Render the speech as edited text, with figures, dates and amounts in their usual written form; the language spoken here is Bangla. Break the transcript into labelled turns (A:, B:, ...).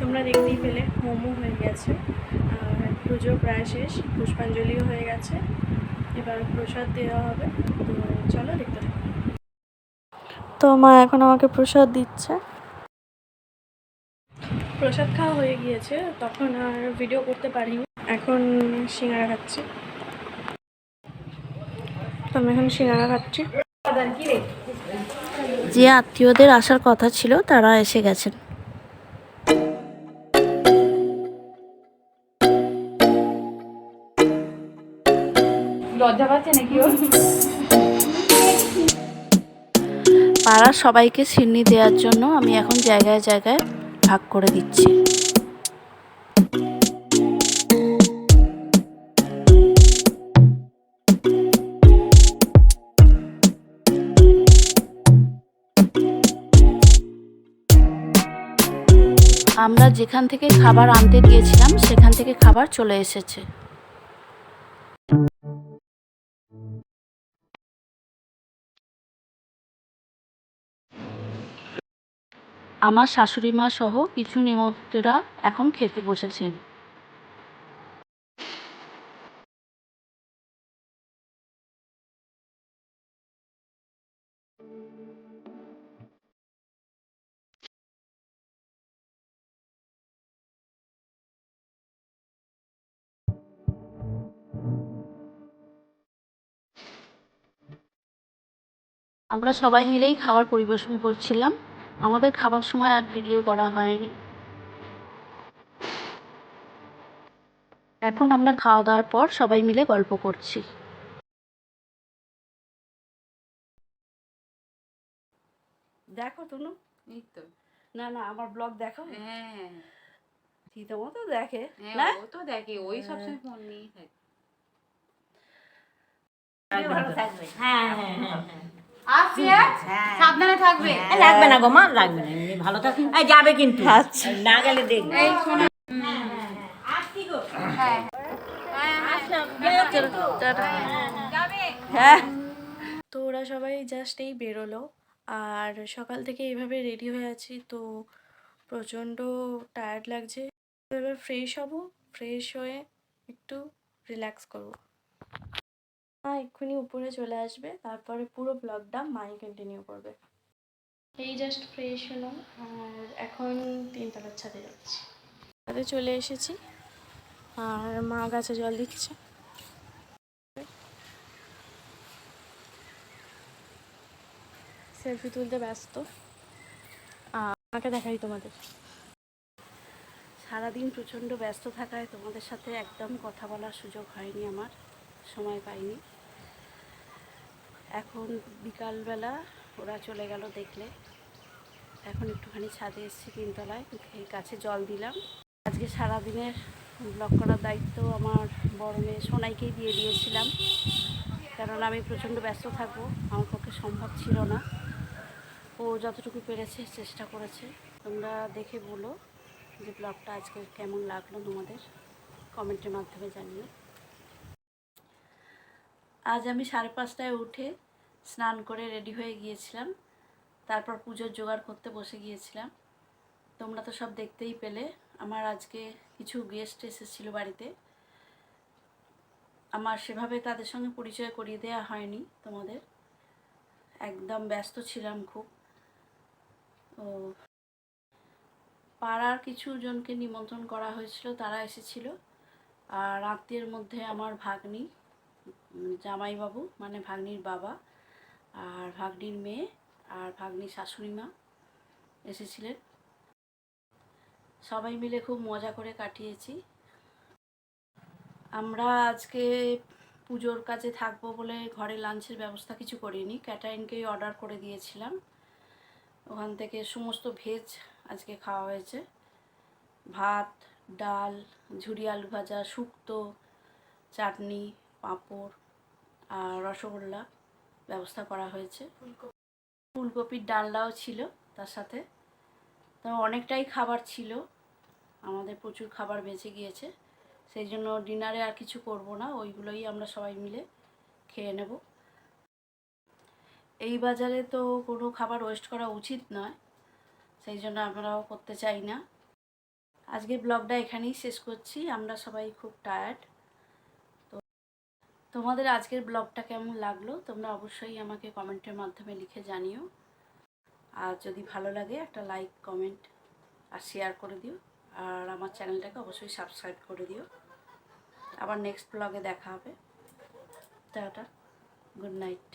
A: তোমরা দেখতেই পেলে মোমো হয়ে গেছে, আর পুজো প্রায় শেষ, পুষ্পাঞ্জলিও হয়ে গেছে, এবার প্রসাদ দেওয়া হবে। তো চলো দেখতে থাকো। তো মা এখন আমাকে প্রসাদ দিচ্ছে। প্রসাদ খাওয়া হয়ে গিয়েছে, তখন আর ভিডিও করতে পারিনি। এখন সিঙ্গারা খাচ্ছি। তো আমি এখন সিঙ্গারা খাচ্ছি। যে আত্মীয়দের আসার কথা ছিল তারা এসে গেছেন। লজ্জা পাচ্ছে নাকি ও? পাড়ার সবাইকে সিন্নি দেওয়ার জন্য আমি এখন জায়গায় জায়গায় ভাগ করে দিচ্ছি। আমরা যেখান থেকে খাবার আনতে দিয়েছিলাম সেখান থেকে খাবার চলে এসেছে। আমার শাশুড়ি মা সহ কিছু নিমন্ত্রণরা এখন খেতে বসেছেন। আমরা সবাই মিলেই খাবার পরিবেশন করছিলাম। আমাদের খাবার সময় আর ভিডিও করা হয়নি। এখন আমরা খাওয়া দাওয়ার পর সবাই মিলে গল্প করছি। দেখো তনু,
B: এই তো।
A: না না আমার ব্লগ দেখো।
B: হ্যাঁ,
A: থিতমো তো দেখে
B: হ্যাঁ,
A: না?
B: ও তো দেখে, ওই সবসময় ফোন নিয়েই থাকে।
C: ভালো থাকবে। হ্যাঁ হ্যাঁ হ্যাঁ হ্যাঁ।
B: আসছি, সাবধানে থাকবে।
C: লাগবে না গো মা, লাগবে না, এমনি ভালো থাকবে। এই যাবে কিন্তু,
A: আচ্ছা।
C: না গেলে দেখবে।
B: এই শোনো।
C: আসছি গো।
B: হ্যাঁ, যাবে।
A: হ্যাঁ। তো ওরা সবাই জাস্ট এই বেরোলো, আর সকাল থেকে এইভাবে রেডি হয়ে আছি, তো প্রচণ্ড টায়ার্ড লাগছে। এবার ফ্রেশ হব, ফ্রেশ হয়ে একটু রিল্যাক্স করবো। মা এক্ষুনি উপরে চলে আসবে, তারপরে পুরো ব্লগটা মাই কন্টিনিউ করবে। এই জাস্ট ফ্রেশ হলাম, আর এখন 3তলার ছাদে যাচ্ছি। ছাদে চলে এসেছি, আর মা গাছে জল দিচ্ছে। সেলফি তুলতে ব্যস্ত, আর মাকে দেখাই তোমাদের। সারাদিন প্রচণ্ড ব্যস্ত থাকায় তোমাদের সাথে একদম কথা বলার সুযোগ হয়নি, আমার সময় পাইনি। এখন বিকালবেলা ওরা চলে গেল দেখলে, এখন একটুখানি ছাদে এসেছি 3তলায়, এই গাছে জল দিলাম। আজকে সারাদিনের ব্লগ করার দায়িত্ব আমার বড় মেয়ে সোনাইকেই দিয়ে দিয়েছিলাম, কারণ আমি প্রচণ্ড ব্যস্ত থাকবো, আমার পক্ষে সম্ভব ছিল না। ও যতটুকু পেরেছে চেষ্টা করেছে। তোমরা দেখে বলো যে ব্লগটা আজকে কেমন লাগলো তোমাদের, কমেন্টের মাধ্যমে জানিও। আজ আমি 5:30টায় উঠে স্নান করে রেডি হয়ে গিয়েছিলাম, তারপর পুজোর জোগাড় করতে বসে গিয়েছিলাম। তোমরা তো সব দেখতেই পেলে। আমার আজকে কিছু গেস্ট এসেছিলো বাড়িতে, আমার সেভাবে তাদের সঙ্গে পরিচয় করিয়ে দেওয়া হয়নি তোমাদের, একদম ব্যস্ত ছিলাম খুব। ও পাড়ার কিছু জনকে নিমন্ত্রণ করা হয়েছিল, তারা এসেছিল। আর আত্মীয়ের মধ্যে আমার ভাগ্নি, জামাইবাবু মানে ভাগ্নির বাবা, আর ভাগ্নির মেয়ে, আর ভাগ্নির শাশুড়ি মা এসেছিলেন। সবাই মিলে খুব মজা করে কাটিয়েছি। আমরা আজকে পুজোর কাজে থাকবো বলে ঘরে লাঞ্চের ব্যবস্থা কিছু করিনি, ক্যাটারিংকেই অর্ডার করে দিয়েছিলাম। ওখান থেকে সমস্ত ভেজ আজকে খাওয়া হয়েছে, ভাত, ডাল, ঝুরি আলু ভাজা, শুক্তো, চাটনি, পাঁপড় আর রসগোল্লা ব্যবস্থা করা হয়েছে। ফুলকপির ডালনাও ছিল তার সাথে। তো অনেকটাই খাবার ছিল, আমাদের প্রচুর খাবার বেঁচে গিয়েছে, সেই জন্য ডিনারে আর কিছু করব না, ওইগুলোই আমরা সবাই মিলে খেয়ে নেব। এই বাজারে তো কোনো খাবার ওয়েস্ট করা উচিত নয়, সেই জন্য আমরাও করতে চাই না। আজকে ব্লগটা এখানেই শেষ করছি। আমরা সবাই খুব টায়ার্ড। তো তোমাদের আজকের ব্লগটা কেমন লাগলো তোমরা অবশ্যই আমাকে কমেন্টের মাধ্যমে লিখে জানিও। আর যদি ভালো লাগে একটা লাইক, কমেন্ট আর শেয়ার করে দিও। আর আমার চ্যানেলটাকে অবশ্যই সাবস্ক্রাইব করে দিও। আবার নেক্সট ব্লগে দেখা হবে। Tata, good night.